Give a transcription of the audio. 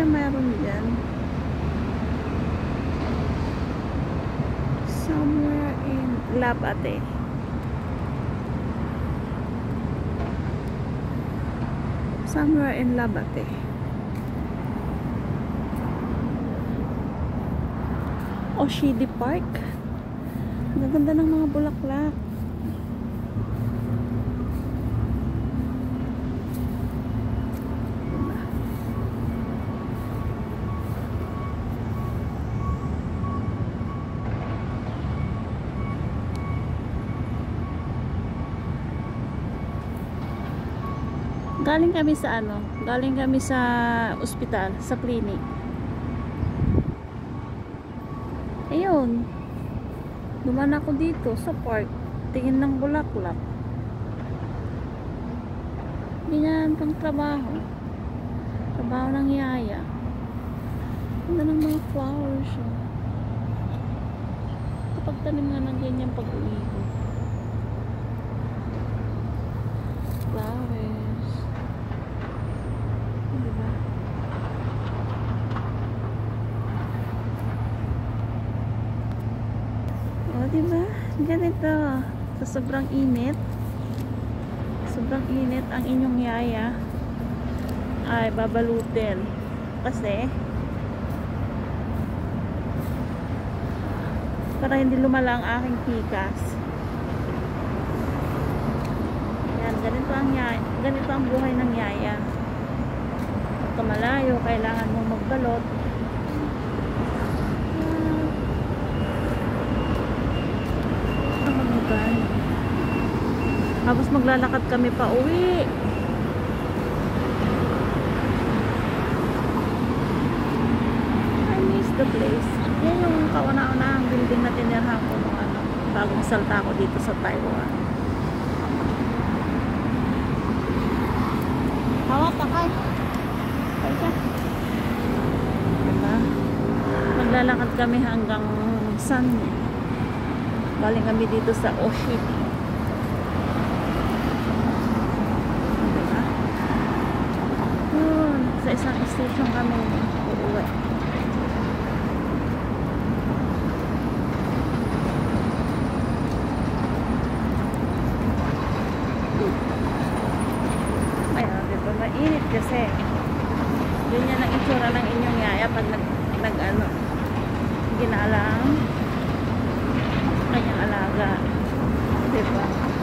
kaya mayroon dyan? Somewhere in Labate. Somewhere in Labate. Oshidi Park. Ang ganda ng mga bulaklak. Galing kami sa ano? Galing kami sa ospital, sa clinic. Ayun. Duman ako dito sa park. Tingin ng bulaklak. Ganyan pang trabaho. Trabaho ng yaya. Ganda ng mga flowers. Kapag tanim nga ng ganyan pag-uwi ko. Flowers. Diba? O, diba? Ganito. Sa sobrang init. Sobrang init ang inyong yaya ay babalutin. Kasi para hindi lumala ang aking pikas. Yan, ganito ang yaya, ganito ang buhay ng yaya. Pagka malayo, kailangan mong magbalot. Ang mamugan. Tapos maglalakad kami pa uwi. I miss the place. Yan yung kauna-unahang building na tinirhan ko nung ano, bagong salta ko dito sa Taiwan. Hawa pa kay. Diba? Maglalakad kami hanggang San. Galing kami dito sa Oshidi. Diba? Yun, sa isang station kami uuwi. Ayun, diba? Mainit kasi. Ganyan ang itsura ng inyong yaya pag nag-ano, ginalang kanyang alaga. Diba?